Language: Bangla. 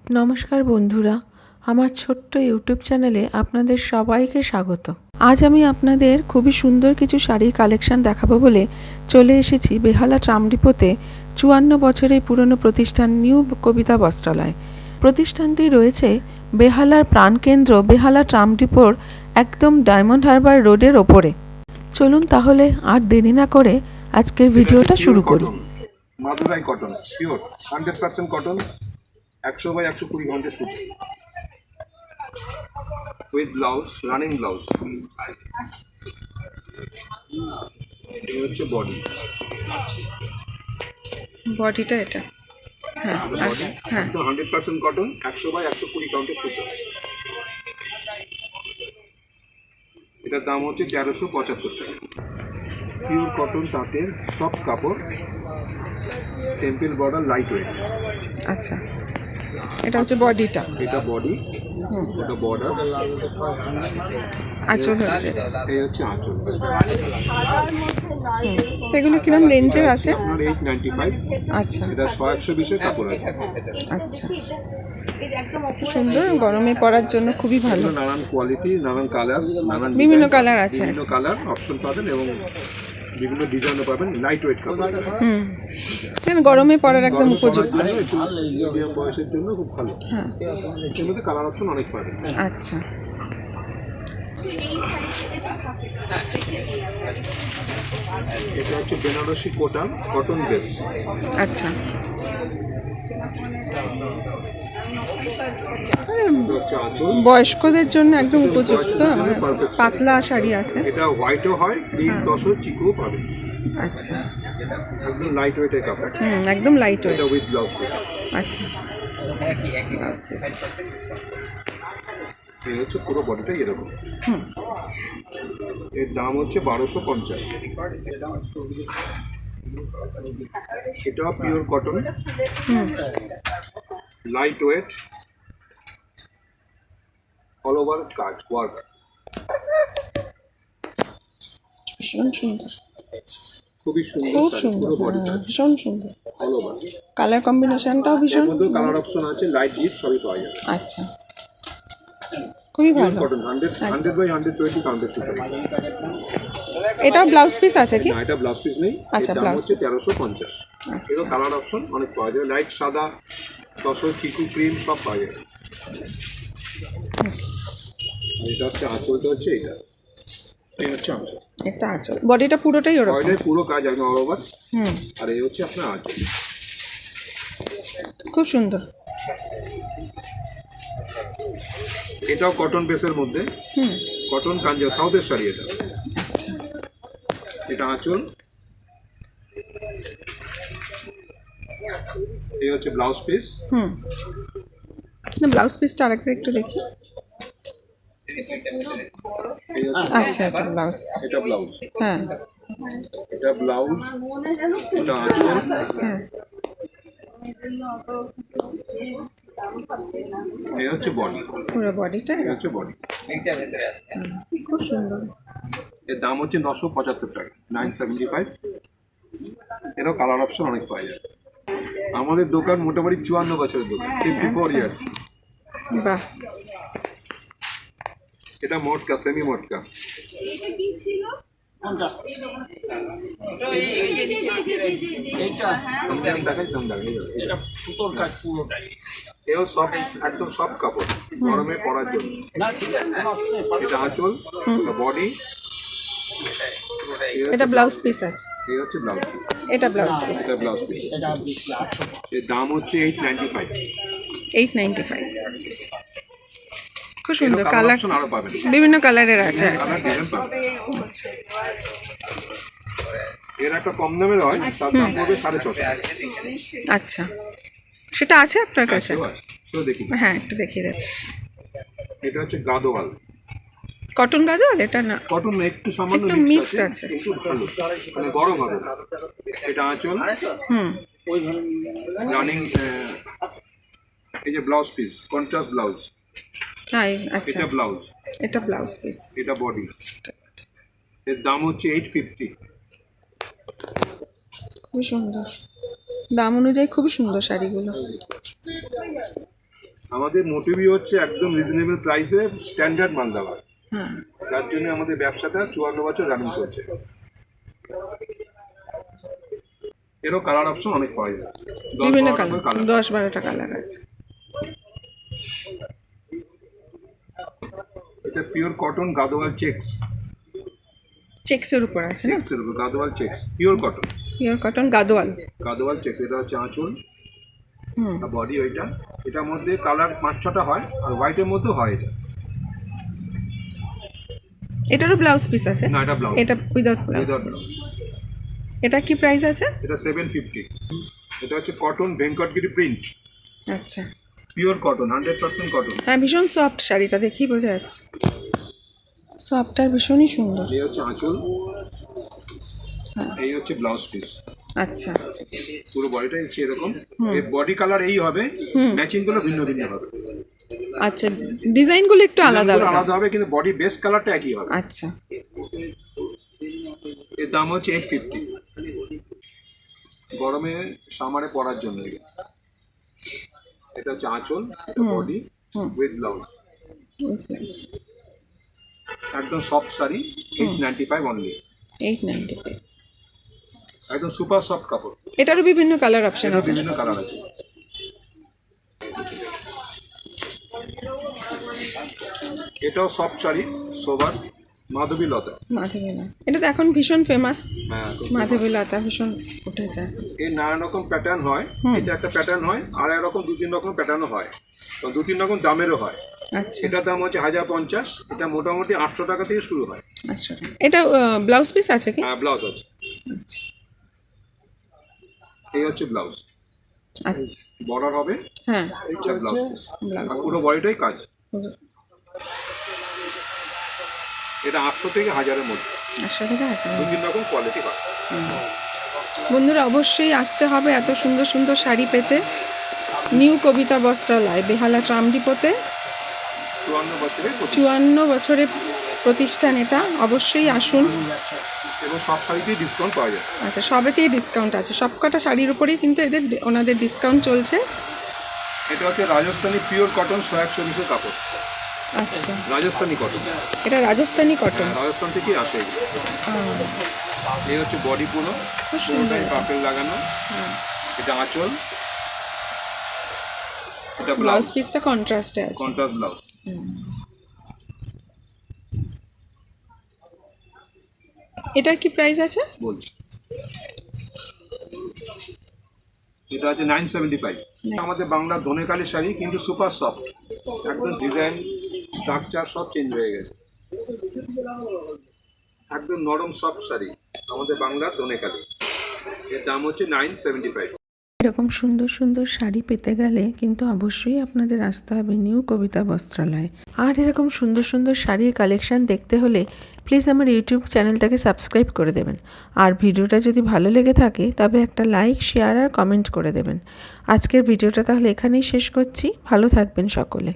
নমস্কার বন্ধুরা, আমার ছোট্ট ইউটিউব চ্যানেলে আপনাদের সবাইকে স্বাগত। আজ আমি আপনাদের খুবই সুন্দর কিছু শাড়ির কালেকশন দেখাবো বলে চলে এসেছি বেহালা ট্রাম ডিপোতে। 54 বছরের পুরনো প্রতিষ্ঠান নিউ কবিতা বস্ত্রালয়। প্রতিষ্ঠানটি রয়েছে বেহালার প্রাণকেন্দ্র বেহালা ট্রাম ডিপোর একদম ডায়মন্ড হারবার রোডের ওপরে। চলুন তাহলে আর দেরি না করে আজকের ভিডিওটা শুরু করি। মাদুরাই কটন পিওর 100% কটন, 100/120 ঘন্টা সুতি উইথ ব্লাউজ, রানিং ব্লাউজ। এই হচ্ছে বডি, বডিটা এটা, হ্যাঁ হ্যাঁ, 100% কটন, 100/120 কাউন্টের সুতি। এটার দাম হচ্ছে 1375 টাকা। পিওর কটন তাঁতের সফট কাপড়, টেম্পল বর্ডার, লাইট ওয়েট। আচ্ছা, এটা হচ্ছে বডিটা, এটা বডি, এটা বর্ডার, আঁচল হচ্ছে, এই হচ্ছে আঁচল। এগুলো কিরম রেঞ্জের আছে? আপনার 895। আচ্ছা, এটা 100-120 কাপড় আছে। আচ্ছা, খুব সুন্দর, গরমে পরার জন্য খুবই ভালো। নানান কোয়ালিটি, নানান কালার, নানান বিভিন্ন কালার আছে, বিভিন্ন কালার অপশন পাবেন এবং বিভিন্ন ডিজাইনও পাবেন। লাইট ওয়েট কাপড়, কেন গরমে পরার একদম উপযুক্ত। মিডিয়াম বয়সের জন্য খুব ভালো। হ্যাঁ, এর মধ্যে কালার অপশন অনেক পাবেন। আচ্ছা, এটা হচ্ছে বেনারসি কোটা কটন বেস। আচ্ছা, বয়স্কদের জন্য একদম উপযুক্ত, পাতলা শাড়ি আছে। এটা হোয়াইটও হয়, ক্রিম তসর চিকুও পাবেন। আচ্ছা, একদম লাইট ওয়েটের কাপড়, একদম লাইট ওয়েট। এটা উইথ ব্লাউজ পিস। আচ্ছা, ব্লাউজ পিস। এই হচ্ছে পুরো বডিটা এরকম। এর দাম হচ্ছে 1250। এটা pure cotton, light weight, all over কাজ ওয়ার্ক। ভীষণ সুন্দর, খুবই সুন্দর, খুব শাড়ি, সুন্দর, পুরো বডি ভীষণ সুন্দর। All over. কালার কম্বিনেশনটাও ভীষণ। কালার অপশন আছে, লাইট ডিপ সবই পাওয়া যায়। আচ্ছা, খুবই ভালো। কটন 100/120 কাউন্টের সুতি। এটাও ব্লাউজ পিস আছে কি? না, এটা ব্লাউজ পিস নেই। আচ্ছা, দাম ব্লাউজ হচ্ছে পিস। 1350। এর কালার অপশন অনেক পাওয়া যায়, লাইট সাদা, তসর, চিকু, ক্রিম সব পাওয়া যায়। এটা হচ্ছে আঁচলটা, হচ্ছে এটা, এই হচ্ছে আঁচল। এটা আঁচল, বডিটা পুরোটাই ওরকম। বডিটাই পুরো কাজ একদম অল ওভার। আর এই হচ্ছে আপনার আঁচল। খুব সুন্দর। এটাও কটন বেসের মধ্যে, কটন কাঞ্জা সাউথের শাড়ি এটা। আচ্ছা, এটা আঁচল, এই হচ্ছে ব্লাউজ পিস। ব্লাউজ পিসটা আরেকবার একটু দেখি। এই হচ্ছে, আচ্ছা, এটা ব্লাউজ পিস। এটা ব্লাউজ, হ্যাঁ, এটা ব্লাউজ, এটা আঁচল, এই হচ্ছে বডি, পুরো বডিটা এই হচ্ছে বডি। খুব সুন্দর। এর দাম হচ্ছে 975 টাকা, 975। এরও কালার অপশন অনেক পাওয়া যায়। আমাদের দোকান মোটামুটি 54 বছরের দোকান, 54 ইয়ার্স। বাহ, এটা মটকা, সেমি মটকা। এও সব একদম সব কাপড়, গরমে পরার জন্য। এটা আঁচল, বডি, এটা ব্লাউজ পিস আছে। এই হচ্ছে ব্লাউজ পিস। এটা ব্লাউজ পিস, এটা ব্লাউজ পিস। এর দাম হচ্ছে 895। 895। খুব সুন্দর কালার, আরো পাবেন, বিভিন্ন কালারের আছে। কালার ডিজাইন পাবেন। এর একটা কম দামের হয়, তার দাম পড়বে 650। আচ্ছা, সেটা আছে আপনার কাছে? দেখি, হ্যাঁ, একটু দেখিয়ে দেন। এটা হচ্ছে গাদোয়াল কটন গাদোয়াল, এটা না কটন, একটু সামান্য মিক্সড আছে, কিন্তু ভালো, মানে গরম হবে। এটা আঁচল, রানিং, এই যে ব্লাউজ পিস, কন্ট্রাস্ট ব্লাউজ। আচ্ছা, এটা ব্লাউজ, এটা ব্লাউজ পিস, এটা বডি। এর দাম হচ্ছে 850। খুবই সুন্দর, দাম অনুযায়ী খুবই সুন্দর শাড়িগুলো। আমাদের মোটিভই হচ্ছে একদম রিজনেবল প্রাইসে স্ট্যান্ডার্ড মাল দেওয়া, হ্যাঁ, যার জন্য আমাদের ব্যবসাটা 54 বছর রানিং চলছে। এরও কালার অপশন অনেক পাওয়া যায়, বিভিন্ন কালার, 10-12টা কালার আছে। এটা পিওর কটন গাদোয়াল চেক্স, চেক্সের উপর আছে না? চেক্সের উপর Gadwal checks, pure cotton, pure cotton Gadwal. Gadwal checks. এটা হচ্ছে আঁচল, বডি ওইটা। এটার মধ্যে কালার 5-6টা হয়, আর হোয়াইটের মধ্যেও হয়। এটারও ব্লাউজ পিস আছে? না, এটা ব্লাউজ, এটা without blouse without piece. Blouse. এটা কি প্রাইস আছে? এটা 750। এটা হচ্ছে কটন ভেঙ্কটগিরি প্রিন্ট, আচ্ছা, পিওর কটন, 100% কটন। হ্যাঁ, ভীষণ সফট শাড়িটা, দেখেই বোঝা যাচ্ছে সফট আর ভীষণই সুন্দর। এই হচ্ছে আঁচল, এই হচ্ছে ব্লাউজ পিস। আচ্ছা, পুরো বডিটাই হচ্ছে এরকম। এর বডি কালার এই হবে, ম্যাচিং গুলো ভিন্ন ভিন্ন হবে। আচ্ছা, ডিজাইনগুলো একটু আলাদা ডিজাইনগুলো আলাদা। আলাদা হবে, কিন্তু বডি বেস কালারটা একই হবে। আচ্ছা, এর দাম হচ্ছে 850, গরমে সামারে পরার জন্য। এটা হচ্ছে আঁচল, এটা বডি উইথ ব্লাউজ, একদম সফট শাড়ি, 895 অনলি, 895। একদম সুপার সফট কাপড়। এটারও বিভিন্ন কালার অপশন এটার আছে। বিভিন্ন কালার আছে। এটাও সফট শাড়ি, সোবার, মাধবী লতা। মাধবীলতা, এটা তো এখন ভীষণ ফেমাস। হ্যাঁ, মাধবীলতা ভীষণ উঠেছে। এর নানা রকম প্যাটার্ন হয়। এটা একটা প্যাটার্ন হয়, আর এরকম 2-3 রকম প্যাটার্নও হয়, তো 2-3 রকম দামেরও হয়। আচ্ছা, এটার দাম হচ্ছে 1050। এটা মোটামুটি 800 টাকা থেকে শুরু হয়। আচ্ছা, এটা ব্লাউজ পিস আছে কি? হ্যাঁ, ব্লাউজ আছে। আচ্ছা, এই হচ্ছে ব্লাউজ, আচ্ছা, বর্ডার হবে। হ্যাঁ, এটা ব্লাউজ পিস, ব্লাউজ আর পুরো বডিটাই কাজ। এটা 800 থেকে 1000-এর মধ্যে, 800 আছে। 2-3 রকম কোয়ালিটি পাবে। বন্ধুরা, অবশ্যই আসতে হবে এত সুন্দর সুন্দর শাড়ি পেতে নিউ কবিতা বস্ত্রালয়, বেহালা ট্রাম ডিপোতে। 54 বছরের 54 বছরের প্রতিষ্ঠান এটা, অবশ্যই আসুন। এবং সব শাড়িতেই ডিসকাউন্ট পাওয়া যায়। আচ্ছা, সবেতেই ডিসকাউন্ট আছে, সবকটা শাড়ির উপরেই কিন্তু ওনাদের ডিসকাউন্ট চলছে। এটা হচ্ছে রাজস্থানি পিওর কটন 100-120 কাপড়, আচ্ছা, রাজস্থানি কটন। এটা রাজস্থানি কটন। রাজস্থান থেকেই আসে। এই হচ্ছে বডি, পুরো খুব সুন্দর। পাপেল লাগানো। এটা আঁচল, এটা ব্লাউজ ব্লাউজ, পিসটা কন্ট্রাস্টে আছে। Contrast blouse. এটার কি প্রাইস আছে? বলছি, এটা আছে 975। আমাদের বাংলার ধনেকালি শাড়ি, কিন্তু সুপার সফট, একদম ডিজাইন স্ট্রাকচার সব চেঞ্জ হয়ে গেছে। একদম নরম সফট শাড়ি, আমাদের বাংলার ধনেকালি। এর দাম হচ্ছে 975। এরকম সুন্দর সুন্দর শাড়ি পেতে গেলে কিন্তু অবশ্যই আপনাদের আসতে হবে নিউ কবিতা বস্ত্রালয়। আর এরকম সুন্দর সুন্দর শাড়ির কালেকশন দেখতে হলে প্লিজ আমার ইউটিউব চ্যানেলটাকে সাবস্ক্রাইব করে দেবেন। আর ভিডিওটা যদি ভালো লেগে থাকে তবে একটা লাইক, শেয়ার আর কমেন্ট করে দেবেন। আজকের ভিডিওটা তাহলে এখানেই শেষ করছি। ভালো থাকবেন সকলে।